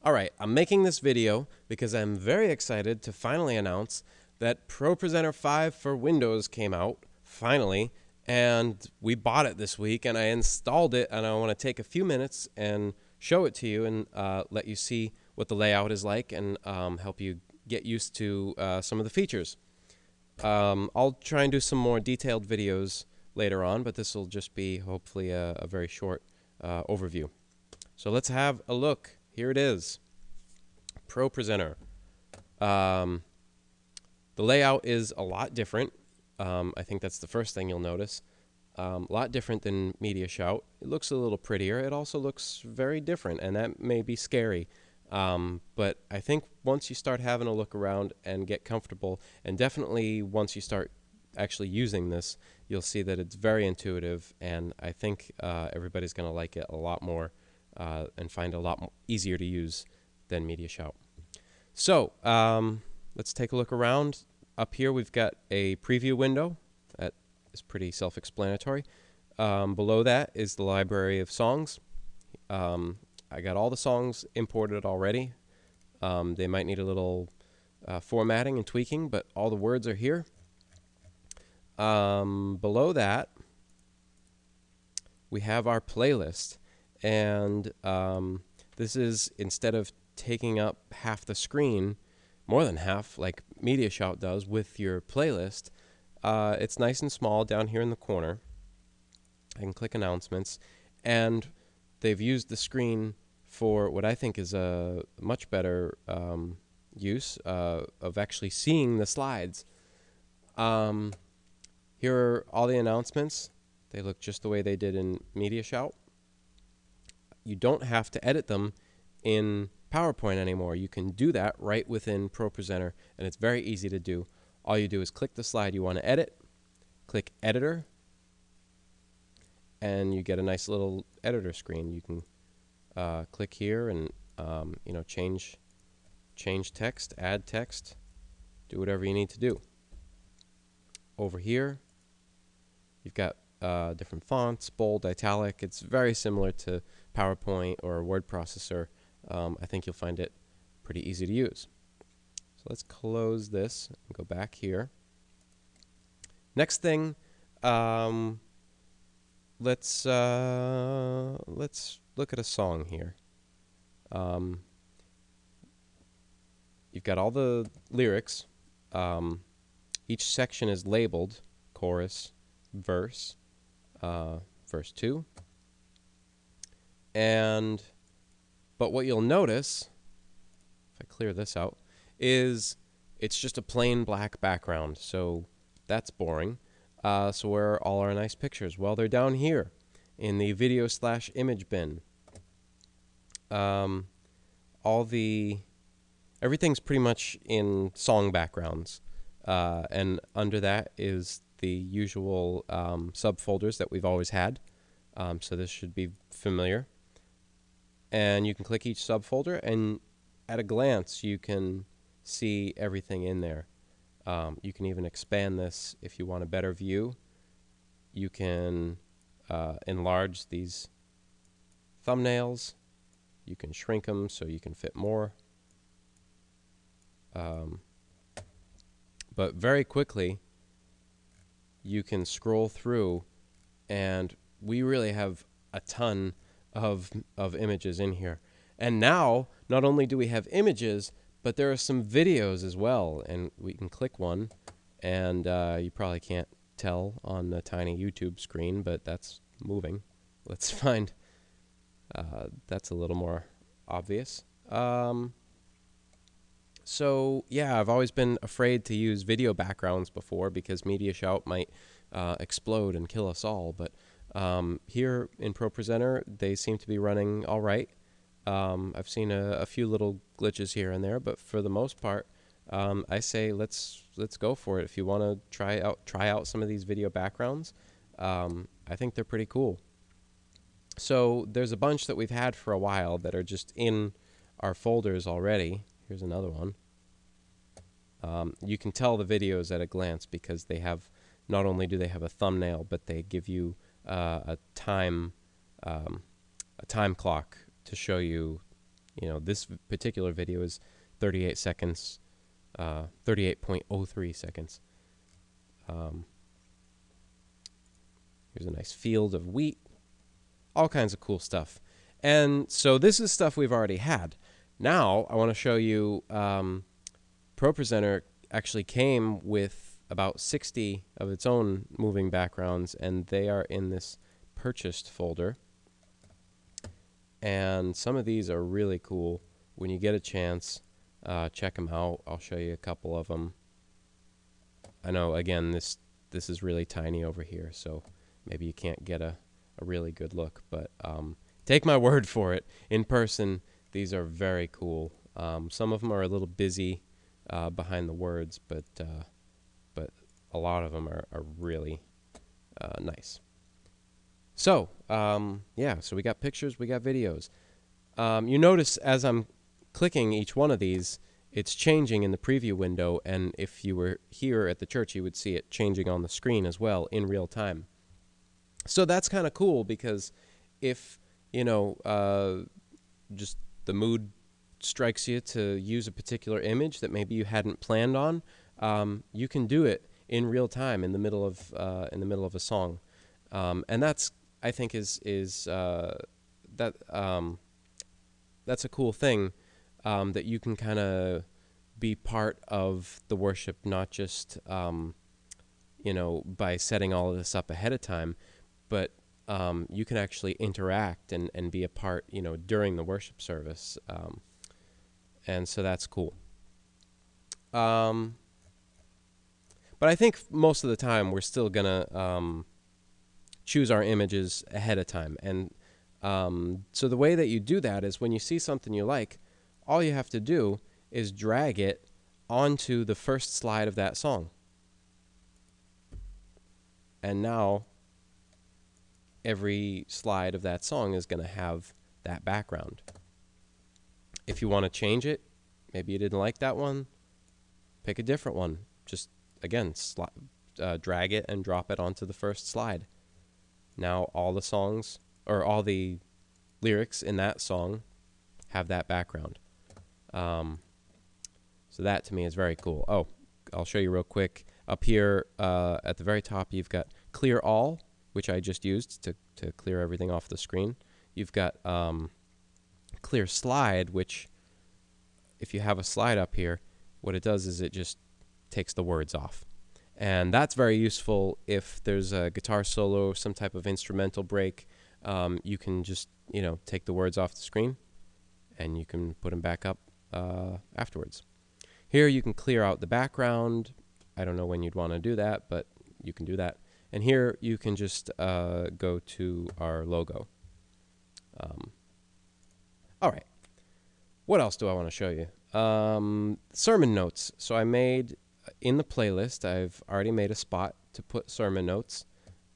Alright, I'm making this video because I'm very excited to finally announce that ProPresenter 5 for Windows came out, finally, and we bought it this week and I installed it, and I want to take a few minutes and show it to you and let you see what the layout is like and help you get used to some of the features. I'll try and do some more detailed videos later on, but this will just be hopefully a very short overview. So let's have a look. Here it is, ProPresenter. The layout is a lot different. I think that's the first thing you'll notice. A lot different than Media Shout. It looks a little prettier. It also looks very different, and that may be scary. But I think once you start having a look around and get comfortable, and definitely once you start actually using this, you'll see that it's very intuitive, and I think everybody's going to like it a lot more and find it a lot easier to use than Media Shout. So let's take a look around. Up here we've got a preview window. That is pretty self-explanatory. Below that is the library of songs. I got all the songs imported already. They might need a little formatting and tweaking, but all the words are here. Below that, we have our playlist. And this is, instead of taking up half the screen, more than half, like Media Shout does with your playlist, it's nice and small down here in the corner. I can click announcements, and they've used the screen for what I think is a much better use of actually seeing the slides. Here are all the announcements. They look just the way they did in Media Shout. You don't have to edit them in PowerPoint anymore. You can do that right within ProPresenter, and it's very easy to do. All you do is click the slide you want to edit, click Editor, and you get a nice little editor screen. You can click here and change text, add text, do whatever you need to do. Over here, you've got different fonts, bold, italic. It's very similar to PowerPoint or a word processor. I think you'll find it pretty easy to use. So let's close this and go back here. Next thing, let's look at a song here. You've got all the lyrics. Each section is labeled: chorus, verse, verse 2. But what you'll notice, if I clear this out, is it's just a plain black background. So that's boring. So where are all our nice pictures? Well, they're down here in the video/image bin. Everything's pretty much in song backgrounds. And under that is the usual subfolders that we've always had. So this should be familiar. And you can click each subfolder, and at a glance you can see everything in there. You can even expand this if you want a better view. You can enlarge these thumbnails. You can shrink them so you can fit more. But very quickly you can scroll through, and we really have a ton of images in here. And now, not only do we have images, but there are some videos as well. And we can click one, and you probably can't tell on the tiny YouTube screen, but that's moving. Let's find, that's a little more obvious. So yeah, I've always been afraid to use video backgrounds before because Media Shout might explode and kill us all. But here in ProPresenter, they seem to be running all right. I've seen a few little glitches here and there, but for the most part, I say let's go for it. If you want to try out some of these video backgrounds, I think they're pretty cool. So there's a bunch that we've had for a while that are just in our folders already. Here's another one. You can tell the videos at a glance because they have, not only do they have a thumbnail, but they give you a time clock to show you this particular video is 38 seconds, 38.03 seconds. Here's a nice field of wheat, all kinds of cool stuff. And so this is stuff we've already had. Now I want to show you ProPresenter actually came with about 60 of its own moving backgrounds, and they are in this purchased folder. And some of these are really cool. When you get a chance, check them out. I'll show you a couple of them. I know, again, this is really tiny over here, so maybe you can't get a really good look, but take my word for it. In person, these are very cool. Some of them are a little busy behind the words, but a lot of them are really nice. So, yeah, so we got pictures, we got videos. You notice as I'm clicking each one of these, it's changing in the preview window, and if you were here at the church, you would see it changing on the screen as well in real time. So that's kind of cool, because if, just the mood strikes you to use a particular image that maybe you hadn't planned on, you can do it in real time in the middle of a song, and that's, I think, that's a cool thing, that you can kind of be part of the worship, not just by setting all of this up ahead of time, but you can actually interact and be a part, during the worship service, and so that's cool. But I think most of the time we're still gonna choose our images ahead of time, and so the way that you do that is when you see something you like, all you have to do is drag it onto the first slide of that song, and now every slide of that song is going to have that background. If you want to change it, maybe you didn't like that one, pick a different one. Just, again, drag it and drop it onto the first slide. Now all the songs, or all the lyrics in that song, have that background. So that to me is very cool. Oh, I'll show you real quick. Up here at the very top, you've got Clear All, which I just used to clear everything off the screen. You've got Clear Slide, which, if you have a slide up here, what it does is it just takes the words off. And that's very useful if there's a guitar solo, some type of instrumental break. You can just, take the words off the screen, and you can put them back up afterwards. Here you can clear out the background. I don't know when you'd want to do that, but you can do that. And here you can just go to our logo. All right. What else do I want to show you? Sermon notes. So I made, in the playlist, I've already made a spot to put sermon notes.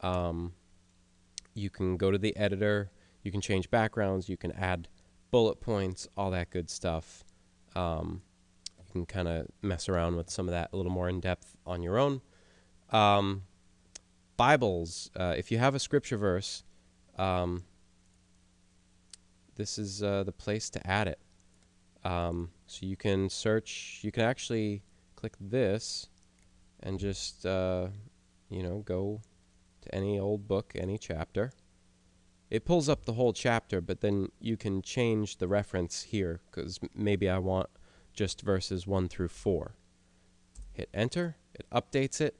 You can go to the editor. You can change backgrounds. You can add bullet points, all that good stuff. You can kind of mess around with some of that a little more in depth on your own. Bibles, if you have a scripture verse, this is the place to add it. So you can search, you can actually click this and just, go to any old book, any chapter. It pulls up the whole chapter, but then you can change the reference here, because maybe I want just verses 1 through 4. Hit enter, it updates it,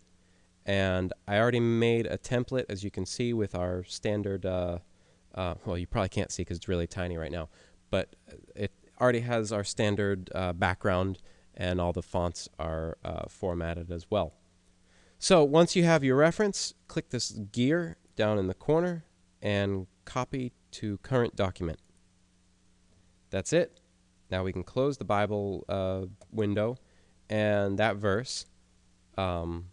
and I already made a template, as you can see, with our standard, well, you probably can't see because it's really tiny right now, but it already has our standard background, and all the fonts are formatted as well. So once you have your reference, click this gear down in the corner and copy to current document. That's it. Now we can close the Bible window, and that verse, or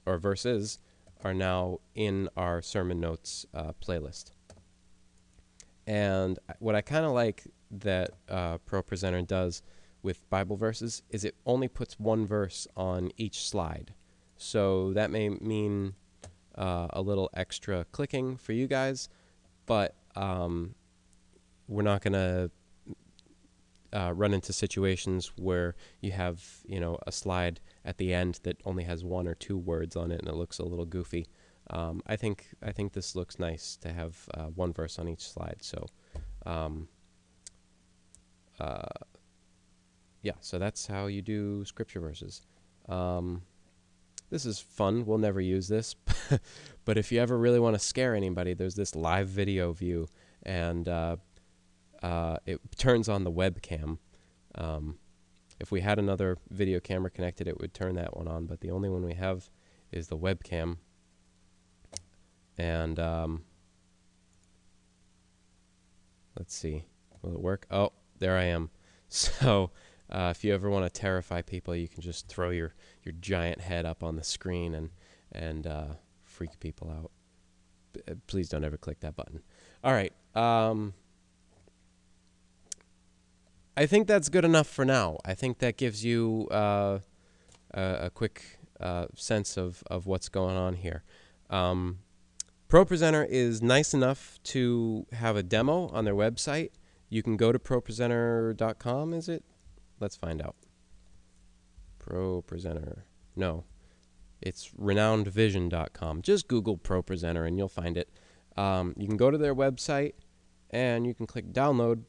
verses, are now in our sermon notes playlist. And what I kind of like that ProPresenter does with Bible verses is it only puts one verse on each slide. So that may mean a little extra clicking for you guys, but we're not going to run into situations where you have, a slide at the end that only has 1 or 2 words on it and it looks a little goofy. I think this looks nice to have 1 verse on each slide. So yeah, so that's how you do scripture verses. This is fun. We'll never use this, but if you ever really want to scare anybody, there's this live video view, and it turns on the webcam. If we had another video camera connected, it would turn that one on, but the only one we have is the webcam. And let's see, will it work? Oh, there I am. So if you ever want to terrify people, you can just throw your giant head up on the screen and freak people out. Please don't ever click that button. All right. I think that's good enough for now. I think that gives you a quick sense of what's going on here. ProPresenter is nice enough to have a demo on their website. You can go to ProPresenter.com, is it? Let's find out. ProPresenter. No, it's renownedvision.com. Just Google ProPresenter and you'll find it. You can go to their website and you can click download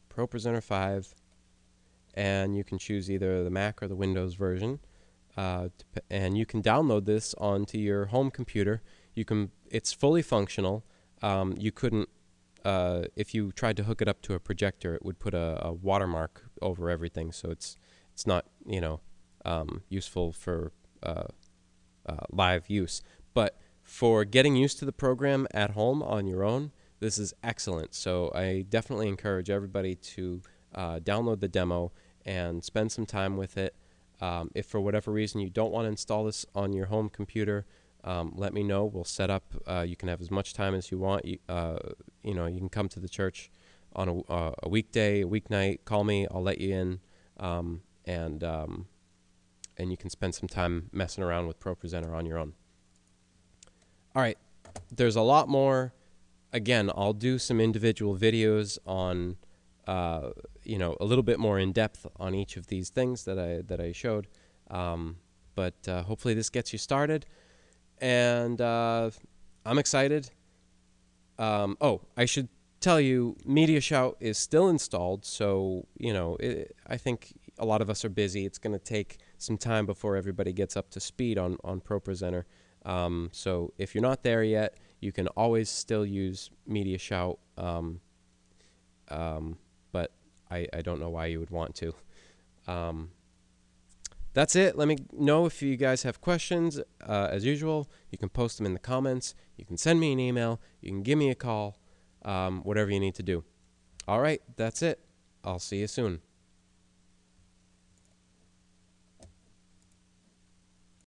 ProPresenter 5, and you can choose either the Mac or the Windows version. And you can download this onto your home computer. It's fully functional. You couldn't, if you tried to hook it up to a projector, it would put a watermark over everything. So it's not, useful for live use. But for getting used to the program at home on your own, this is excellent. So I definitely encourage everybody to download the demo and spend some time with it. If for whatever reason you don't want to install this on your home computer, let me know. We'll set up. You can have as much time as you want. You can come to the church on a weekday, a weeknight. Call me. I'll let you in, and you can spend some time messing around with ProPresenter on your own. All right. There's a lot more. Again, I'll do some individual videos on a little bit more in depth on each of these things that I showed. But hopefully this gets you started, and I'm excited. Oh, I should tell you, Media Shout is still installed, so I think a lot of us are busy. It's going to take some time before everybody gets up to speed on ProPresenter. So if you're not there yet, you can always still use Media Shout. But I don't know why you would want to. That's it. Let me know if you guys have questions. As usual, you can post them in the comments. You can send me an email. You can give me a call. Whatever you need to do. All right, that's it. I'll see you soon.